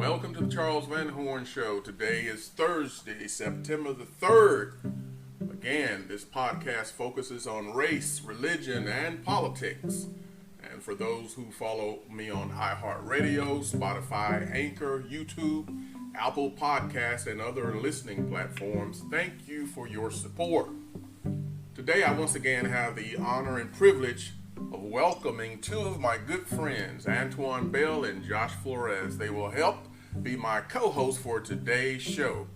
Welcome to the Charles Vanhorn Show. Today is Thursday, September the 3rd. Again, this podcast focuses on race, religion, and politics. And for those who follow me on iHeartRadio, Spotify, Anchor, YouTube, Apple Podcasts, and other listening platforms, thank you for your support. Today, I once again have the honor and privilege of welcoming two of my good friends, Antoine Bell and Josh Flores. They will help be my co-hosts for today's show.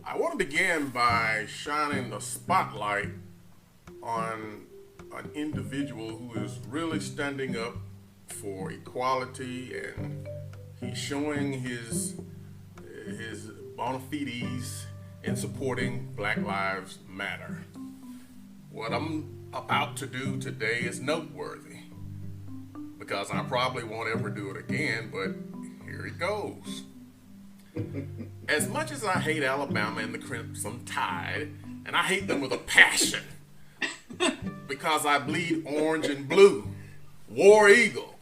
I want to begin by shining the spotlight on an individual who is really standing up for equality, and he's showing his bona fides in supporting Black Lives Matter. What I'm about to do today is noteworthy because I probably won't ever do it again, but here it goes. As much as I hate Alabama and the Crimson Tide, and I hate them with a passion because I bleed orange and blue, War Eagle,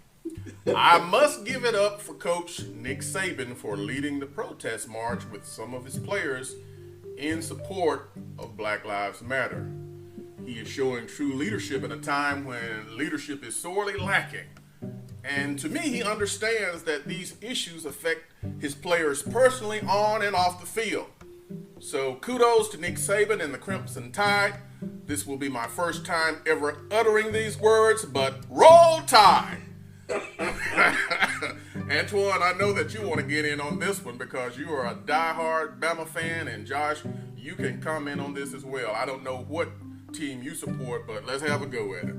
I must give it up for Coach Nick Saban for leading the protest march with some of his players in support of Black Lives Matter. He is showing true leadership in a time when leadership is sorely lacking. And to me, he understands that these issues affect his players personally on and off the field. So kudos to Nick Saban and the Crimson Tide. This will be my first time ever uttering these words, but roll Tide! Antoine, I know that you want to get in on this one because you are a diehard Bama fan, and Josh, you can comment on this as well. I don't know what team you support, but let's have a go at it.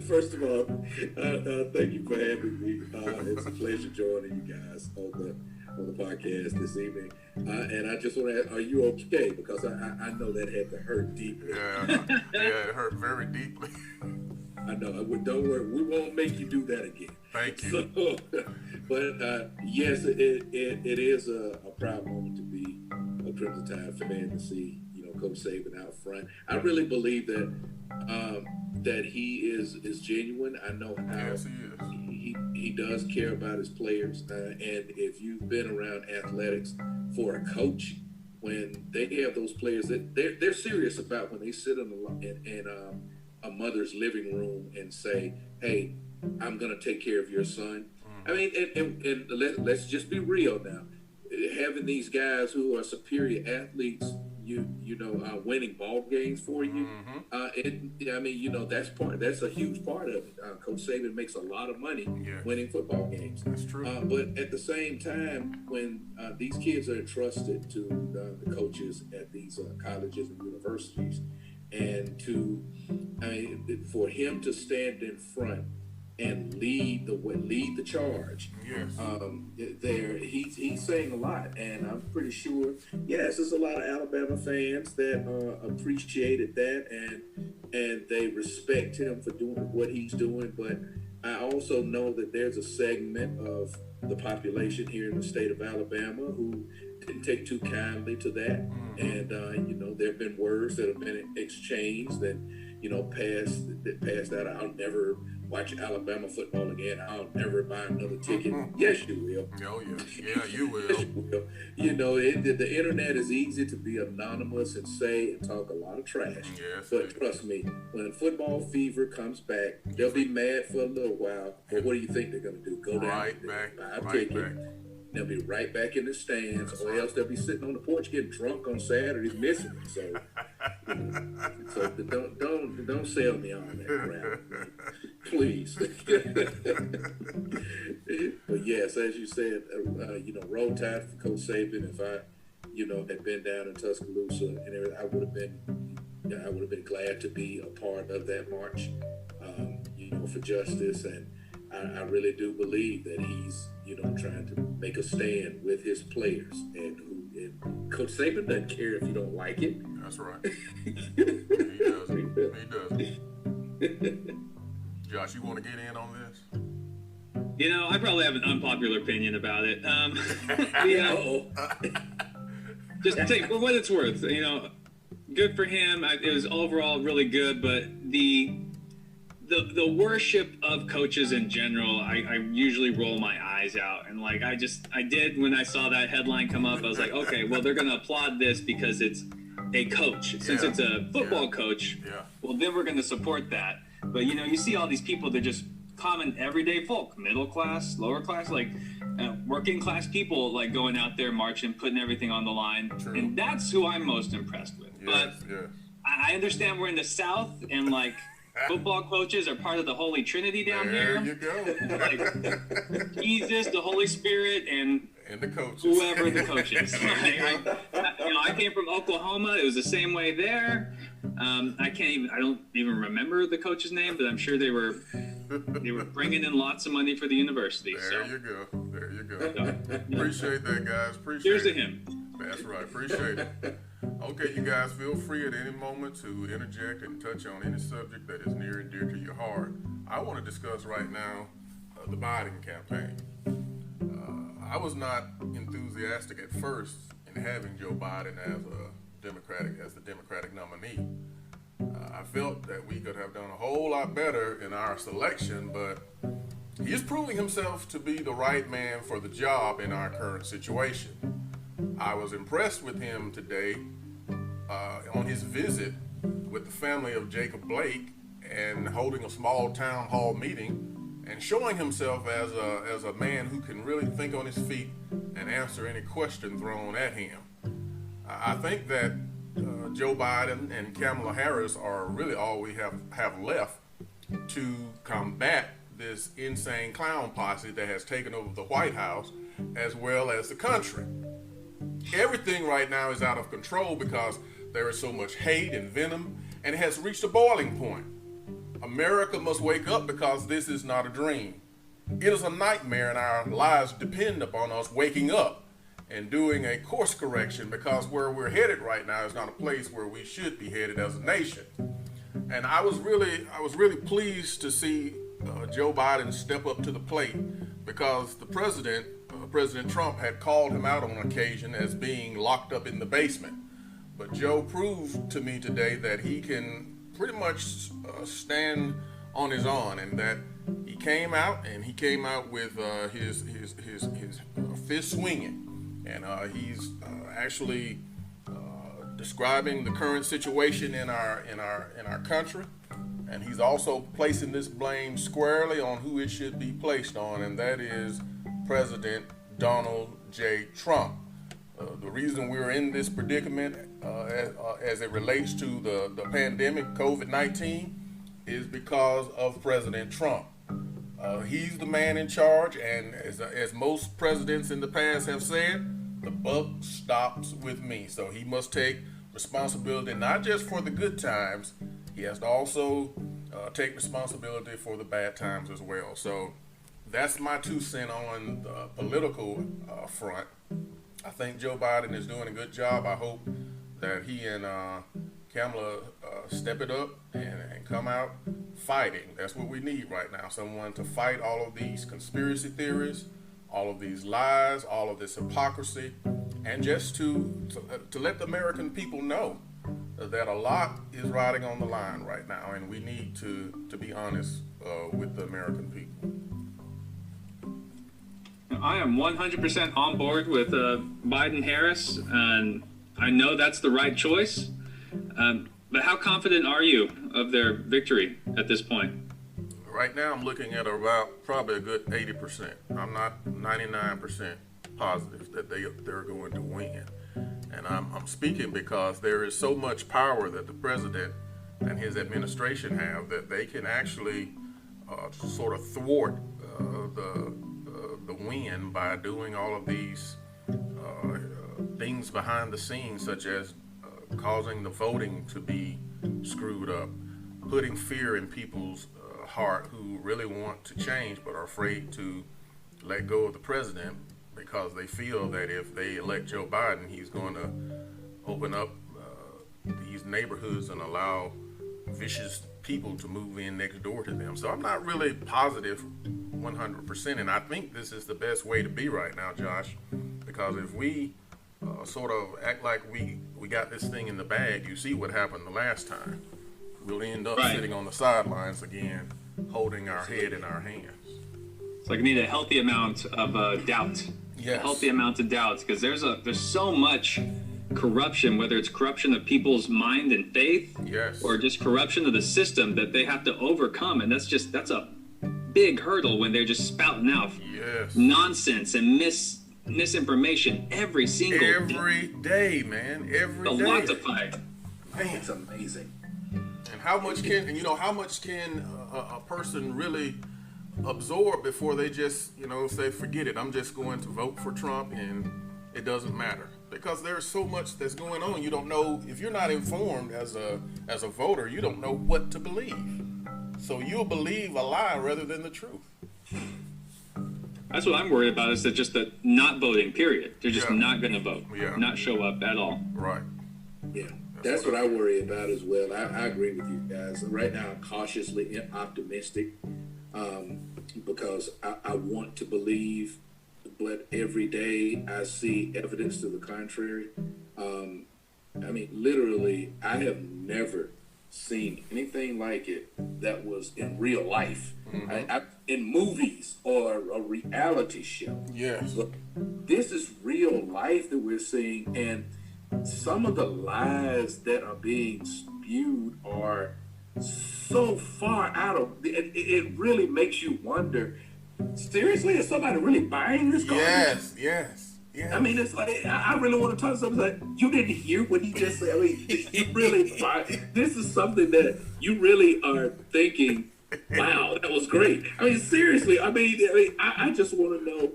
First of all, thank you for having me. It's a pleasure joining you guys on the podcast this evening. And I just want to ask, are you okay? Because I know that had to hurt deeply. Yeah, it hurt very deeply. I know. Don't worry, we won't make you do that again. Thank you. So, but yes, it is a proud moment to be a Crimson Tide fan, to see Coach Saban out front. I really believe that that he is genuine. I know how yes, he is. He does care about his players. And if you've been around athletics for a coach, when they have those players that they're serious about, when they sit in a mother's living room and say, "Hey, I'm going to take care of your son." I mean, and let's just be real now. Having these guys who are superior athletes, winning ball games for you. That's a huge part of it. Coach Saban makes a lot of money winning football games. That's true. But at the same time, when these kids are entrusted to the coaches at these colleges and universities, and for him to stand in front and lead the charge. Yes. He's saying a lot, and I'm pretty sure. Yes, there's a lot of Alabama fans that appreciated that, and they respect him for doing what he's doing. But I also know that there's a segment of the population here in the state of Alabama who didn't take too kindly to that, and there have been words that have been exchanged that past that. I'll never watch Alabama football again. I'll never buy another ticket. Yes, you will. Oh, yeah, you will. Yes, you will. The internet is easy to be anonymous and say and talk a lot of trash. Yes, but trust me, when football fever comes back, they'll be mad for a little while. But what do you think they're going to do? Go down right back, buy a right ticket. back. They'll be right back in the stands, That's or right. else they'll be sitting on the porch getting drunk on Saturdays, missing it. So don't sell me on that crap, please. But yes, as you said, roll tide for Coach Saban. If I, had been down in Tuscaloosa and everything, I would have been glad to be a part of that march, for justice. And I really do believe that he's, trying to make a stand with his players, and Coach Saban doesn't care if you don't like it. That's right. He does. He does. Josh, you want to get in on this? I probably have an unpopular opinion about it. Just take for what it's worth. Good for him. It was overall really good, but the the worship of coaches in general, I usually roll my eyes out, and like I did when I saw that headline come up. I was like, okay, well they're gonna applaud this because it's a coach. Since it's a football coach, well then we're gonna support that. But you see all these people, they're just common everyday folk, middle class, lower class, like working class people, like going out there marching, putting everything on the line. True. And that's who I'm most impressed with. I understand we're in the South, and like football coaches are part of the Holy Trinity down here. There you go. Like Jesus, the Holy Spirit, and the coaches. Whoever the coach is. I came from Oklahoma. It was the same way there. I don't even remember the coach's name, but I'm sure they were bringing in lots of money for the university. There you go. Appreciate that, guys. Here's to him. That's right. Appreciate it. Okay, you guys, feel free at any moment to interject and touch on any subject that is near and dear to your heart. I want to discuss right now the Biden campaign. I was not enthusiastic at first in having Joe Biden as the Democratic nominee. I felt that we could have done a whole lot better in our selection, but he is proving himself to be the right man for the job in our current situation. I was impressed with him today on his visit with the family of Jacob Blake and holding a small town hall meeting and showing himself as a man who can really think on his feet and answer any question thrown at him. I think that Joe Biden and Kamala Harris are really all we have left to combat this insane clown posse that has taken over the White House as well as the country. Everything right now is out of control because there is so much hate and venom, and it has reached a boiling point. America must wake up because this is not a dream. It is a nightmare, and our lives depend upon us waking up and doing a course correction, because where we're headed right now is not a place where we should be headed as a nation. And I was really pleased to see Joe Biden step up to the plate, because the President Trump had called him out on occasion as being locked up in the basement. But Joe proved to me today that he can pretty much stand on his own, and that he came out with his fist swinging, and he's actually describing the current situation in our country, and he's also placing this blame squarely on who it should be placed on, and that is President Donald J. Trump. The reason we're in this predicament as it relates to the pandemic, COVID-19, is because of President Trump. He's the man in charge, and as most presidents in the past have said, the buck stops with me. So he must take responsibility not just for the good times, he has to also take responsibility for the bad times as well. So that's my 2 cents on the political front. I think Joe Biden is doing a good job. I hope that he and Kamala step it up and come out fighting. That's what we need right now, someone to fight all of these conspiracy theories, all of these lies, all of this hypocrisy, and just to let the American people know that a lot is riding on the line right now, and we need to be honest with the American people. I am 100% on board with Biden-Harris, and I know that's the right choice. But how confident are you of their victory at this point? Right now, I'm looking at about probably a good 80%. I'm not 99% positive that they're going to win. And I'm speaking because there is so much power that the president and his administration have that they can actually sort of thwart the win by doing all of these things behind the scenes, such as causing the voting to be screwed up, putting fear in people's heart who really want to change but are afraid to let go of the president because they feel that if they elect Joe Biden, he's going to open up these neighborhoods and allow vicious people to move in next door to them. So I'm not really positive 100%, and I think this is the best way to be right now, Josh, because if we sort of act like we got this thing in the bag, you see what happened the last time. we'll end up Right. sitting on the sidelines again, holding our head in our hands. It's like we need a healthy amount of doubt. Yes. A healthy amount of doubts, because there's so much corruption, whether it's corruption of people's mind and faith, Yes. or just corruption of the system that they have to overcome, and that's a big hurdle when they're just spouting out Yes. nonsense and misinformation every single day, man. Every day. day. Lots of fight. Man. It's amazing. And how much can a person really absorb before they just say, forget it, I'm just going to vote for Trump and it doesn't matter? Because there's so much that's going on. You don't know, if you're not informed as a voter, you don't know what to believe. So you'll believe a lie rather than the truth. That's what I'm worried about, is that just the not voting, period. They're just Yeah. not going to vote, Yeah. not show up at all. Right. Yeah, that's what I worry about as well. I agree with you guys. Right now, I'm cautiously optimistic because I want to believe, but every day I see evidence to the contrary. I mean, literally, I have never seen anything like it that was in real life, in movies or a reality show. Yes. But this is real life that we're seeing, and some of the lies that are being spewed are so far out of it. It really makes you wonder, seriously, is somebody really buying this garbage? Yes. I mean, it's like, I really want to talk to somebody like, you didn't hear what he just said. I mean, you really, this is something that you really are thinking, wow, that was great. I mean, seriously, I just want to know,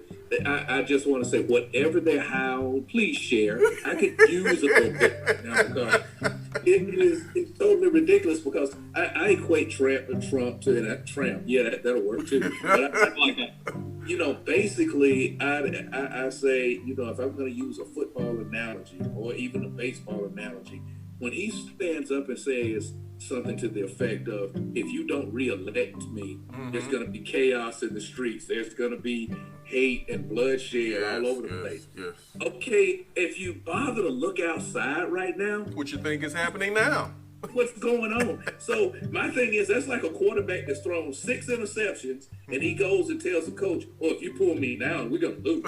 I just want to say, whatever they howl, please share. I could use a little bit now, because it's totally ridiculous, because I equate Trump to that Trump. Yeah, that'll work too. But I like that. Basically, I say, if I'm going to use a football analogy or even a baseball analogy, when he stands up and says something to the effect of, if you don't reelect me, there's going to be chaos in the streets. There's going to be hate and bloodshed all over the place. Yes. Okay, if you bother to look outside right now, What you think is happening now? what's going on? So my thing is, that's like a quarterback that's thrown 6 interceptions, and he goes and tells the coach, "Oh, if you pull me down, we're gonna lose."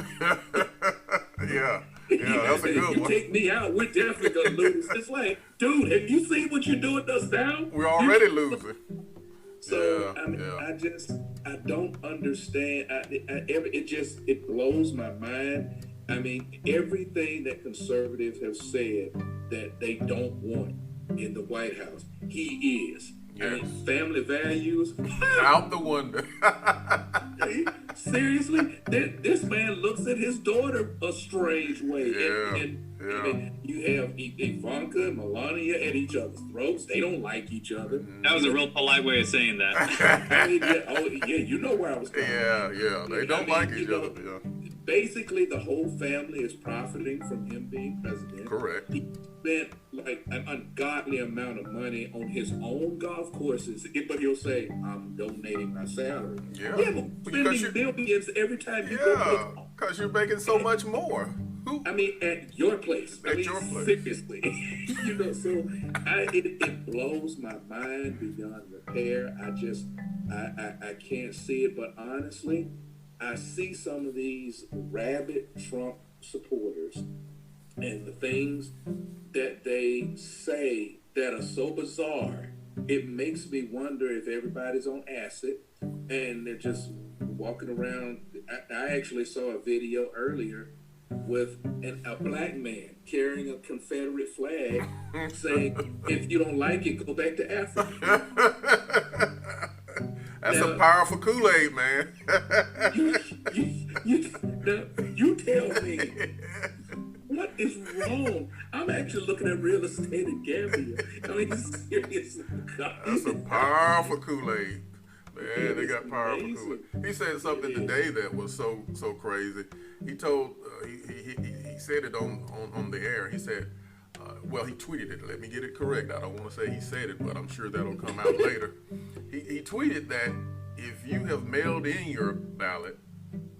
Yeah, that's a If good you one. take me out, we're definitely gonna lose. It's like, dude, have you seen what you're doing to us now? We're already losing. So Yeah, I don't understand. It blows my mind. I mean, everything that conservatives have said that they don't want in the White House, he is. I mean, Yes. family values. Out the window. Seriously, this man looks at his daughter a strange way. Yeah, And you have Ivanka and Melania at each other's throats. They don't like each other. That was a real polite way of saying that. I mean, you know where I was going. Yeah. They don't like each other. Yeah. Basically, the whole family is profiting from him being president. Correct. He spent like an ungodly amount of money on his own golf courses, but he'll say, "I'm donating my salary." Yeah. But Because spending billions every time you go play. because you're making so much more. Who? I mean, at your place. At your place. Seriously. So it blows my mind beyond repair. I can't see it, but honestly, I see some of these rabid Trump supporters and the things that they say that are so bizarre. It makes me wonder if everybody's on acid and they're just walking around. I actually saw a video earlier with a black man carrying a Confederate flag saying, if you don't like it, go back to Africa. That's Now- a powerful Kool-Aid, man. You tell me, what is wrong? I'm actually looking at real estate in Gambia. I mean, seriously. That's a powerful Kool-Aid. Man, they got It's powerful amazing. Kool-Aid. He said something today that was so crazy. He told, he said it on the air. He said, well, he tweeted it. Let me get it correct. I don't want to say he said it, but I'm sure that'll come out later. He tweeted that if you have mailed in your ballot,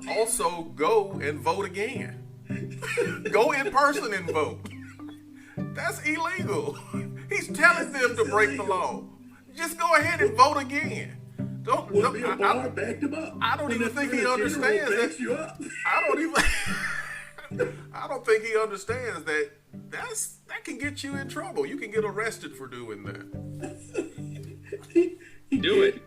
also go and vote again. Go in person and vote. That's illegal. He's telling them to break the law. Just go ahead and vote again. Don't. Well, Bill Barr backed him up. I don't even think he understands that. You up. I don't even. I don't think he understands that. That can get you in trouble. You can get arrested for doing that. Do it.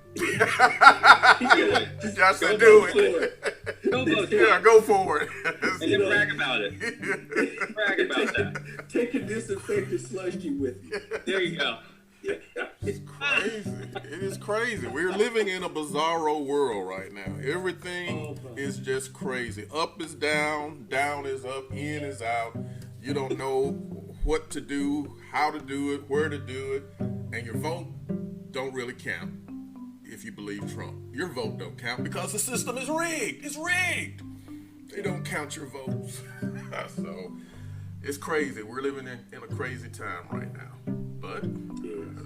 Josh said, "Do it." Go vote. Yeah, go for it. And then brag about it. Brag about that. Take a disinfectant slushy with you. There you go. It's crazy. It is crazy. We're living in a bizarro world right now. Everything is just crazy. Up is down, down is up, in is out. You don't know what to do, how to do it, where to do it, and your vote don't really count if you believe Trump. Your vote don't count because the system is rigged. It's rigged. They don't count your votes. So it's crazy. We're living in a crazy time right now. But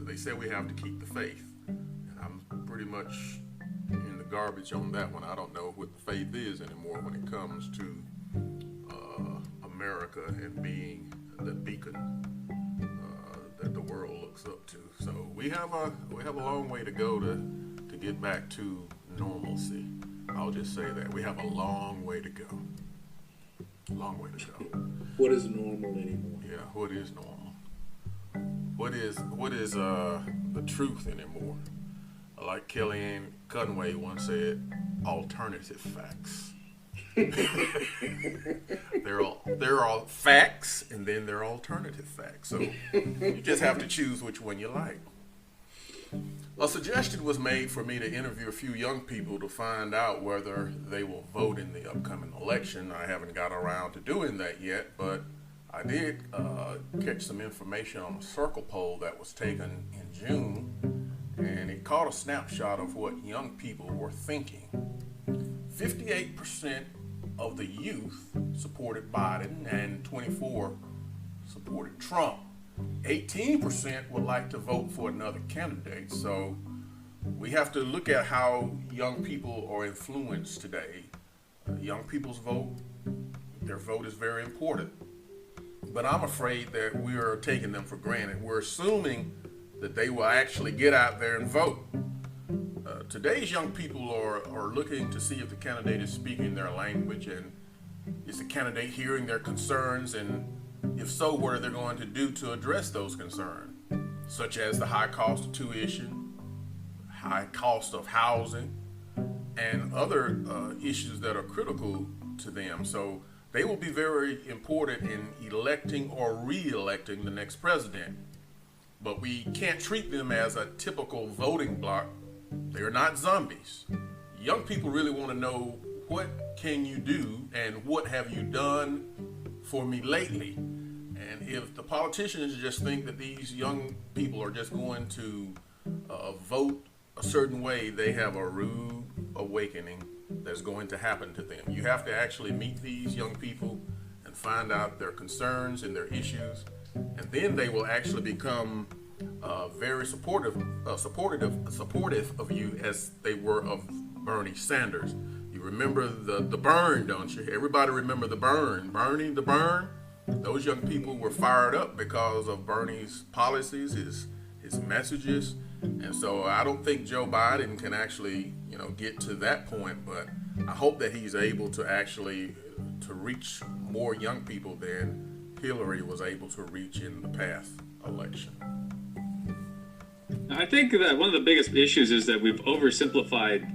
they say we have to keep the faith. And I'm pretty much in the garbage on that one. I don't know what the faith is anymore when it comes to America and being the beacon that the world looks up to. So we have a long way to go to get back to normalcy. I'll just say that we have a long way to go. Long way to go. What is normal anymore? Yeah, what is normal? What is the truth anymore? Like Kellyanne Conway once said, alternative facts. There are facts, and then there are alternative facts. So you just have to choose which one you like. A suggestion was made for me to interview a few young people to find out whether they will vote in the upcoming election. I haven't got around to doing that yet, but I did catch some information on a circle poll that was taken in June, and it caught a snapshot of what young people were thinking. 58% of the youth supported Biden and 24% supported Trump. 18% would like to vote for another candidate. So we have to look at how young people are influenced today. Young people's vote, their vote is very important. But I'm afraid that we are taking them for granted. We're assuming that they will actually get out there and vote. Today's young people are looking to see if the candidate is speaking their language, and is the candidate hearing their concerns, and if so, what are they going to do to address those concerns, such as the high cost of tuition, high cost of housing, and other issues that are critical to them. So they will be very important in electing or re-electing the next president. But we can't treat them as a typical voting bloc. They're not zombies. Young people really want to know, what can you do and what have you done for me lately? And if the politicians just think that these young people are just going to vote a certain way, they have a rude awakening that's going to happen to them. You have to actually meet these young people and find out their concerns and their issues, and then they will actually become very supportive of you, as they were of Bernie Sanders. You remember the burn, don't you? Everybody remember the burn. Bernie, the burn. Those young people were fired up because of Bernie's policies, his messages, and so I don't think Joe Biden can actually, get to that point. But I hope that he's able to actually to reach more young people than Hillary was able to reach in the past election. I think that one of the biggest issues is that we've oversimplified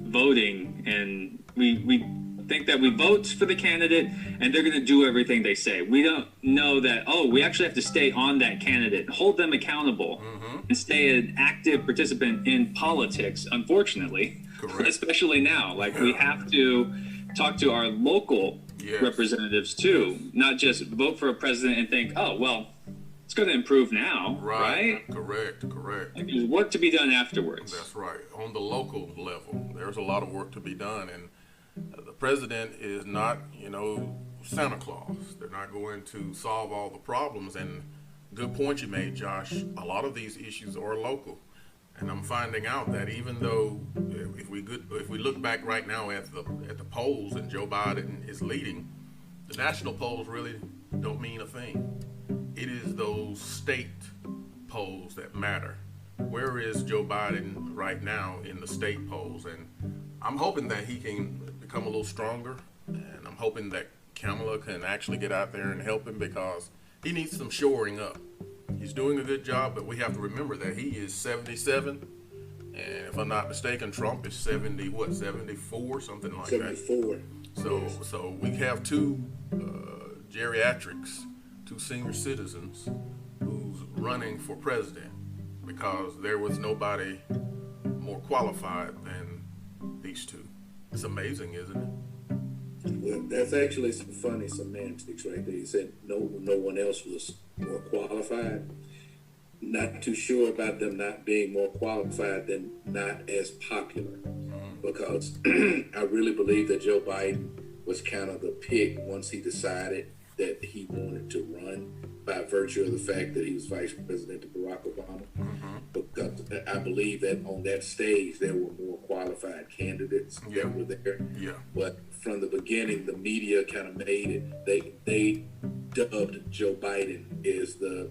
voting, and we think that we vote for the candidate and they're going to do everything they say. We don't know that, we actually have to stay on that candidate, hold them accountable, and stay an active participant in politics, unfortunately. Correct. Especially now. Like, we have to talk to our local representatives too, not just vote for a president and think, it's going to improve now, right? Correct. Like, there's work to be done afterwards. That's right. On the local level, there's a lot of work to be done, and the president is not, Santa Claus. They're not going to solve all the problems. And good point you made, Josh. A lot of these issues are local, and I'm finding out that even though if we look back right now at the polls and Joe Biden is leading, the national polls really don't mean a thing. It is those state polls that matter. where is Joe Biden right now in the state polls? And I'm hoping that he can become a little stronger, and I'm hoping that Kamala can actually get out there and help him, because he needs some shoring up. He's doing a good job, but we have to remember that he is 77, and if I'm not mistaken, Trump is 74, something like 74. that. So we have two geriatrics, two senior citizens who's running for president, because there was nobody more qualified than these two. It's amazing, isn't it? Well, that's actually some funny semantics right there. You said no one else was more qualified. Not too sure about them not being more qualified than not as popular, because I really believe that Joe Biden was kind of the pick once he decided that he wanted to run, by virtue of the fact that he was vice president to Barack Obama. Because I believe that on that stage there were more qualified candidates that were there. Yeah. But from the beginning, the media kind of made it. They dubbed Joe Biden as the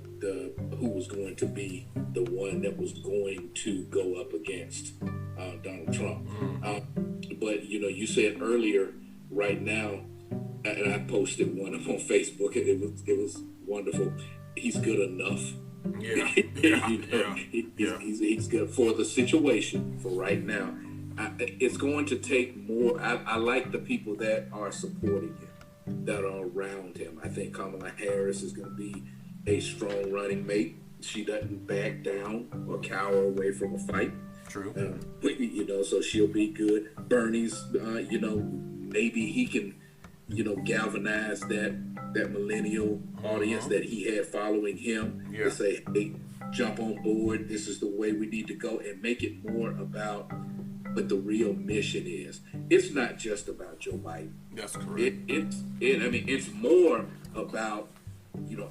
who was going to be the one that was going to go up against Donald Trump. But you said earlier, right now, and I posted one up on Facebook, and it was wonderful. He's good enough. Yeah. He's good for the situation for right now. It's going to take more. I like the people that are supporting him, that are around him. I think Kamala Harris is going to be a strong running mate. She doesn't back down or cower away from a fight. True. So she'll be good. Bernie's, maybe he can, galvanize that millennial audience that he had following him to say, hey, jump on board. This is the way we need to go, and make it more about what the real mission is. It's not just about Joe Biden. That's correct. It's more about,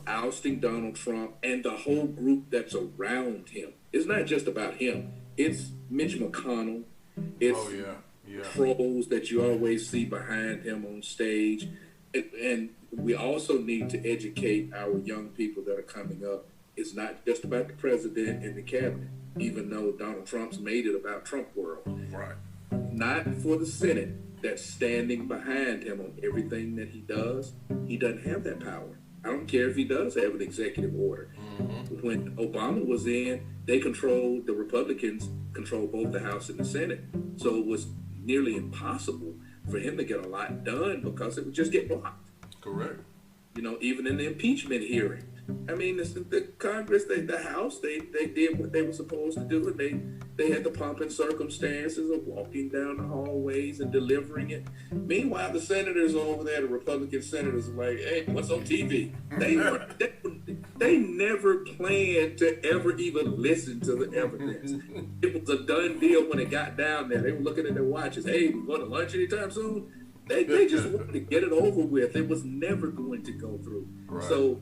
ousting Donald Trump and the whole group that's around him. It's not just about him. It's Mitch McConnell. It's trolls that you always see behind him on stage. And we also need to educate our young people that are coming up. It's not just about the president and the cabinet, even though Donald Trump's made it about Trump world. Right. Not for the Senate that's standing behind him on everything that he does. He doesn't have that power. I don't care if he does have an executive order. When Obama was in, the Republicans controlled both the House and the Senate. So it was nearly impossible for him to get a lot done, because it would just get blocked. Correct. Even in the impeachment hearing. I mean, the Congress, the House, they did what they were supposed to do, and they had the pomp and circumstances of walking down the hallways and delivering it. Meanwhile, the senators over there, the Republican senators, are like, hey, what's on TV? They never planned to ever even listen to the evidence. It was a done deal when it got down there. They were looking at their watches. Hey, we going to lunch anytime soon? They just wanted to get it over with. It was never going to go through. Right. So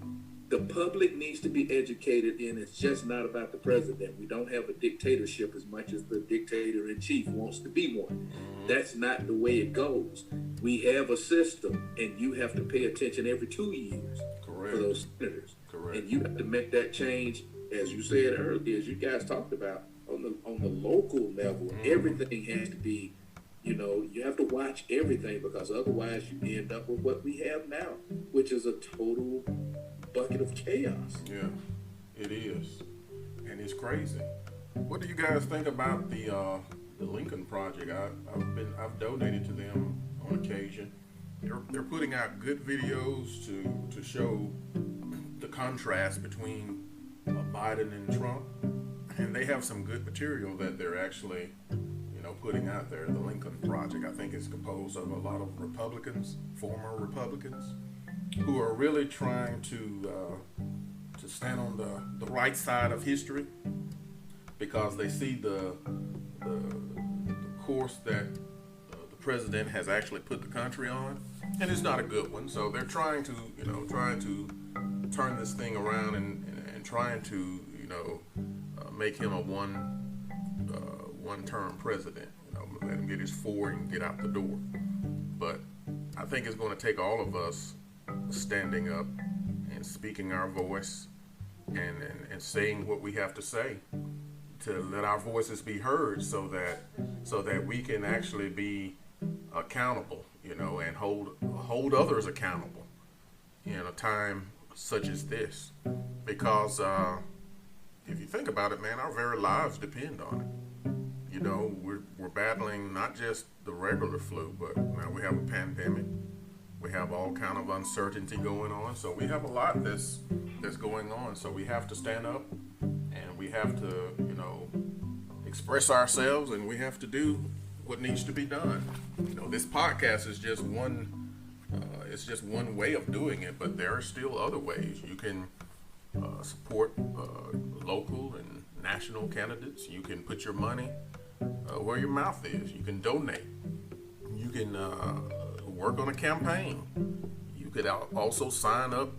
the public needs to be educated, and it's just not about the president. We don't have a dictatorship as much as the dictator-in-chief wants to be one. That's not the way it goes. We have a system, and you have to pay attention every 2 years for those senators. Correct. And you have to make that change, as you said earlier, as you guys talked about, on the local level. Everything has to be, you have to watch everything, because otherwise you end up with what we have now, which is a total bucket of chaos. Yeah, it is, and it's crazy. What do you guys think about the Lincoln Project? I've donated to them on occasion. They're putting out good videos to show the contrast between Biden and Trump, and they have some good material that they're actually putting out there. The Lincoln Project, I think, is composed of a lot of Republicans, former Republicans, who are really trying to stand on the right side of history, because they see the course that the president has actually put the country on, and it's not a good one. So they're trying to turn this thing around and trying to make him a one-term president. Let him get his 4 and get out the door. But I think it's going to take all of us standing up and speaking our voice and saying what we have to say to let our voices be heard, so that we can actually be accountable, and hold others accountable in a time such as this. Because if you think about it, man, our very lives depend on it. We're battling not just the regular flu, but now we have a pandemic. We have all kind of uncertainty going on. So we have a lot that's going on. So we have to stand up, and we have to, express ourselves, and we have to do what needs to be done. This podcast is just one. It's just one way of doing it, but there are still other ways. You can support local and national candidates. You can put your money where your mouth is. You can donate. You can work on a campaign. You could also sign up,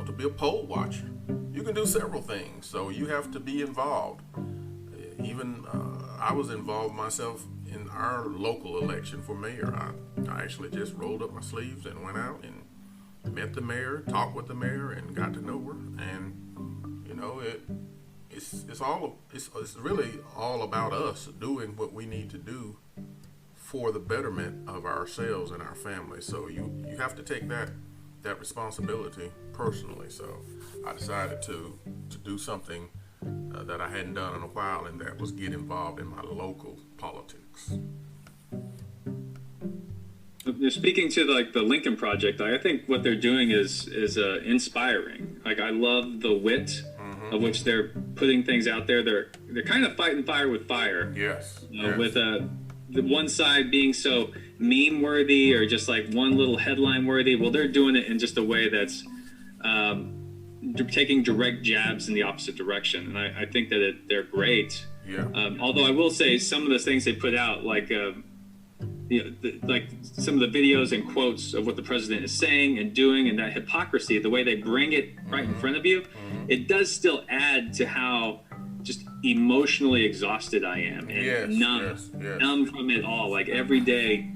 to be a poll watcher. You can do several things. So you have to be involved. Even I was involved myself in our local election for mayor. I actually just rolled up my sleeves and went out and met the mayor, talked with the mayor, and got to know her. And it's really all about us doing what we need to do for the betterment of ourselves and our family. So you have to take that responsibility personally. So I decided to do something that I hadn't done in a while, and that was get involved in my local politics. Speaking to the Lincoln Project, I think what they're doing is inspiring. I love the wit of which they're putting things out there. They're kind of fighting fire with fire. Yes. With the one side being so meme worthy or just one little headline worthy. Well, they're doing it in just a way that's taking direct jabs in the opposite direction, and I think that they're great. Yeah. Although I will say some of the things they put out, like some of the videos and quotes of what the president is saying and doing, and that hypocrisy, the way they bring it right in front of you, it does still add to how just emotionally exhausted I am and numb from it all. Every day,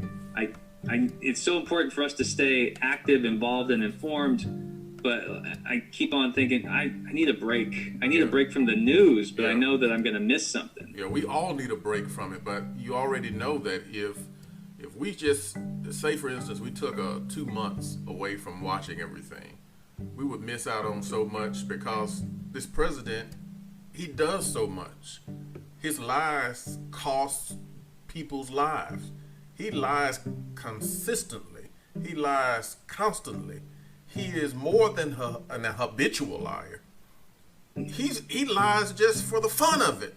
it's so important for us to stay active, involved, and informed. But I keep on thinking, I need a break. I need a break from the news, but I know that I'm going to miss something. Yeah, we all need a break from it, but you already know that if we just, say for instance, we took 2 months away from watching everything, we would miss out on so much, because this president, he does so much. His lies cost people's lives. He lies consistently. He lies constantly. He is more than an habitual liar. He lies just for the fun of it.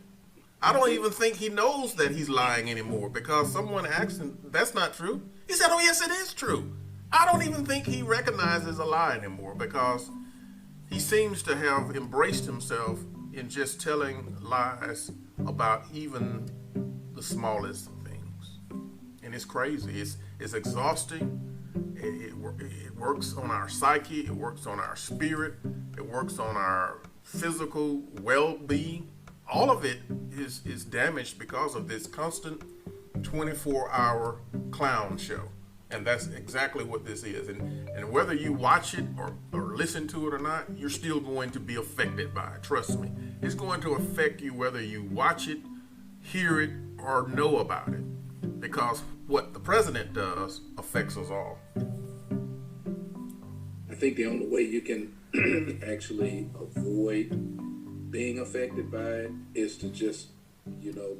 I don't even think he knows that he's lying anymore, because someone asked him, that's not true. He said, oh yes, it is true. I don't even think he recognizes a lie anymore, because he seems to have embraced himself in just telling lies about even the smallest of things. And it's crazy. It's exhausting. It works on our psyche. It works on our spirit. It works on our physical well-being. All of it is damaged because of this constant 24-hour clown show. And that's exactly what this is. And whether you watch it or listen to it or not, you're still going to be affected by it. Trust me. It's going to affect you whether you watch it, hear it, or know about it. Because what the president does affects us all. I think the only way you can actually avoid being affected by it is to just,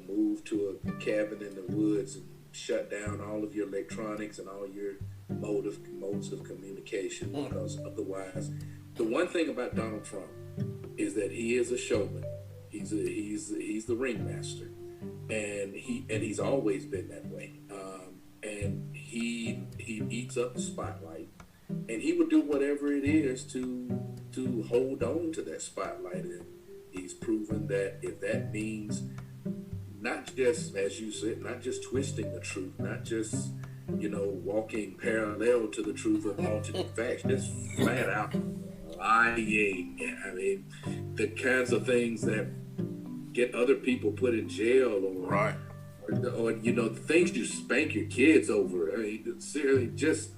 move to a cabin in the woods and shut down all of your electronics and all your modes of communication. Because otherwise, the one thing about Donald Trump is that he is a showman. He's the ringmaster, and he's always been that way. And he eats up the spotlight, and he would do whatever it is to hold on to that spotlight. And he's proven that if that means not just, as you said, not just twisting the truth, not just walking parallel to the truth of alternate facts, just flat out lying. I mean, the kinds of things that get other people put in jail, or the things you spank your kids over. I mean, seriously, just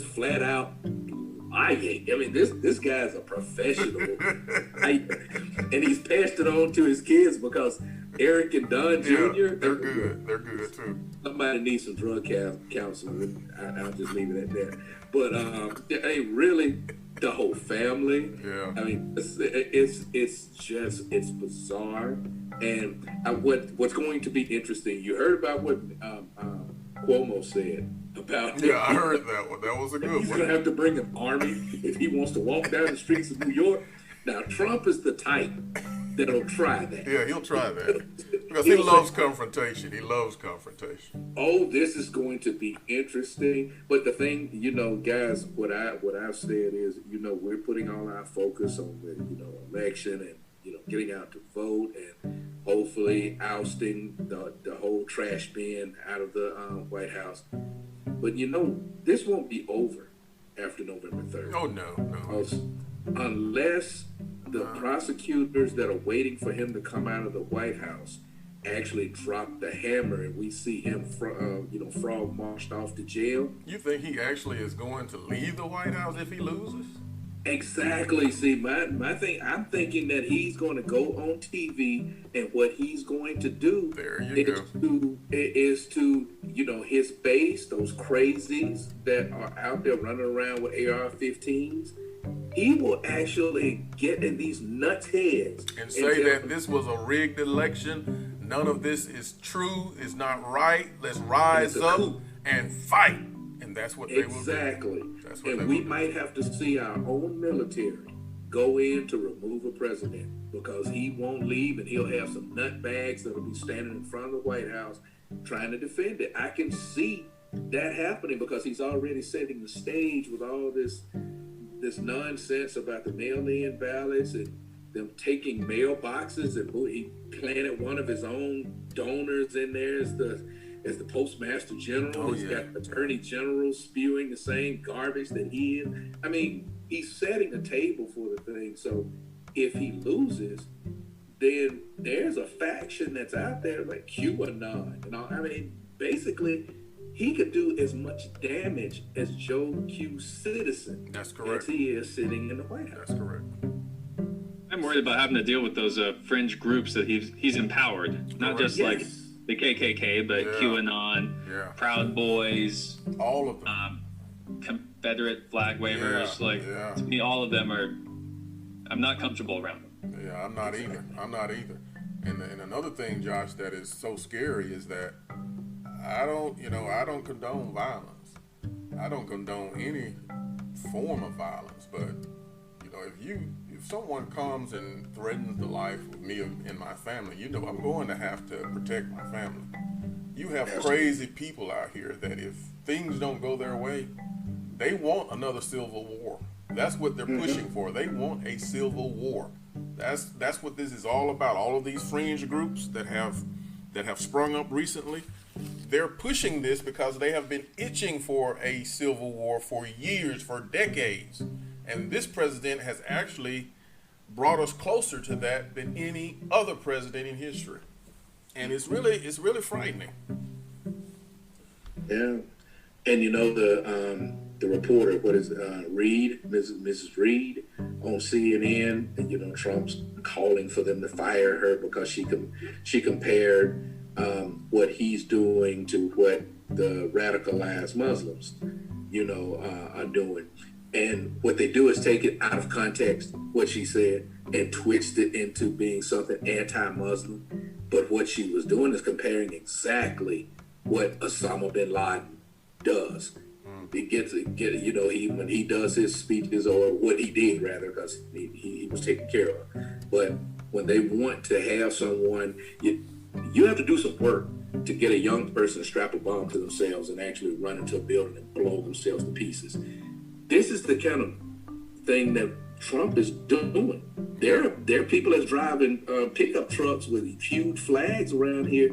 flat out lying. I mean, this guy's a professional liar, and he's passed it on to his kids, because Eric and Don Jr. Yeah, they're good. They're good too. Somebody needs some drug counseling. I'll just leave it at that. But hey, really, the whole family. Yeah. I mean, it's bizarre. And what's going to be interesting? You heard about what Cuomo said about. Yeah, I heard that one. That was a good one. He's gonna have to bring an army if he wants to walk down the streets of New York. Now, Trump is the type that'll try that. Yeah, he'll try that because he loves confrontation. He loves confrontation. Oh, this is going to be interesting. But the thing, guys, what I've said is, we're putting all our focus on the, election and getting out to vote and hopefully ousting the whole trash bin out of the White House. But this won't be over after November 3rd. Oh no. Unless the prosecutors that are waiting for him to come out of the White House actually drop the hammer and we see him, frog marched off to jail. You think he actually is going to leave the White House if he loses? Exactly. See, my thing, I'm thinking that he's going to go on TV and what he's going to do is to his base, those crazies that are out there running around with AR-15s, he will actually get in these nuts' heads and say that this was a rigged election. None of this is true. It's not right. Let's rise up and fight. And that's what they will do. Exactly. And we might have to see our own military go in to remove a president because he won't leave and he'll have some nutbags that'll be standing in front of the White House trying to defend it. I can see that happening because he's already setting the stage with all this nonsense about the mail-in ballots and them taking mailboxes, and he planted one of his own donors in there as the postmaster general. He's got attorney generals spewing the same garbage that he is. I mean, he's setting the table for the thing. So if he loses, then there's a faction that's out there like QAnon and all. I mean, basically, he could do as much damage as Joe Q. Citizen. That's correct. As he is sitting in the White House. That's correct. I'm worried about having to deal with those fringe groups that he's empowered, not just like the KKK, but QAnon, Proud Boys, all of them, Confederate flag wavers. To me, all of them are. I'm not comfortable around them. Yeah, I'm not either. And another thing, Josh, that is so scary is that I don't condone violence. I don't condone any form of violence. But if someone comes and threatens the life of me and my family, I'm going to have to protect my family. You have crazy people out here that if things don't go their way, they want another civil war. That's what they're pushing for. They want a civil war. That's what this is all about. All of these fringe groups that have sprung up recently, they're pushing this because they have been itching for a civil war for years, for decades. And this president has actually brought us closer to that than any other president in history. And it's really frightening. Yeah. And the reporter, Reed, Mrs. Reed on CNN, Trump's calling for them to fire her because she compared what he's doing to what the radicalized Muslims, are doing. And what they do is take it out of context, what she said, and twist it into being something anti-Muslim. But what she was doing is comparing exactly what Osama bin Laden does. When he does his speeches, or what he did rather, because he was taken care of. But when they want to have someone, you have to do some work to get a young person to strap a bomb to themselves and actually run into a building and blow themselves to pieces. This is the kind of thing that Trump is doing. There are people that's driving pickup trucks with huge flags around here.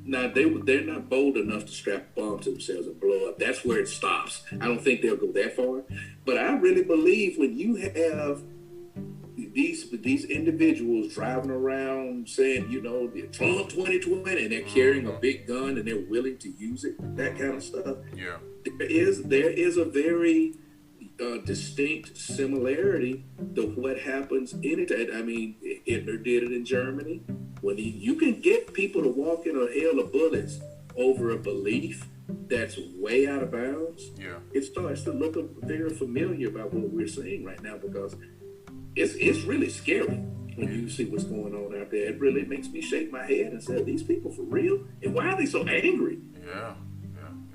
Now, they're not bold enough to strap a bomb to themselves and blow up. That's where it stops. I don't think they'll go that far. But I really believe when you have these individuals driving around saying, Trump 2020, and they're carrying a big gun and they're willing to use it, that kind of stuff. Yeah. There is a very distinct similarity to what happens in it. I mean, Hitler did it in Germany. When you can get people to walk in a hail of bullets over a belief that's way out of bounds, Yeah. it starts to look very familiar about what we're seeing right now, because it's really scary when you see what's going on out there. It really makes me shake my head and say, "Are these people for real? And why are they so angry?" Yeah,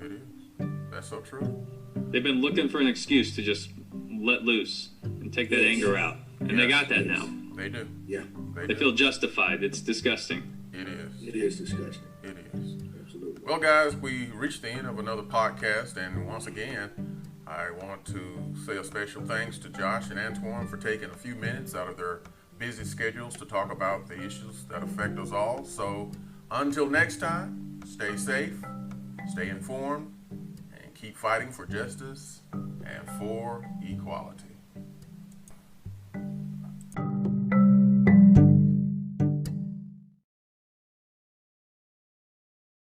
it is. That's so true. They've been looking for an excuse to just let loose and take that anger out, and they got that now. They do. Yeah, They feel justified. It's disgusting. It is. it is disgusting. It is. Absolutely. Well, guys, we reached the end of another podcast, and once again, I want to say a special thanks to Josh and Antoine for taking a few minutes out of their busy schedules to talk about the issues that affect us all. So until next time, stay safe, stay informed, and keep fighting for justice and for equality.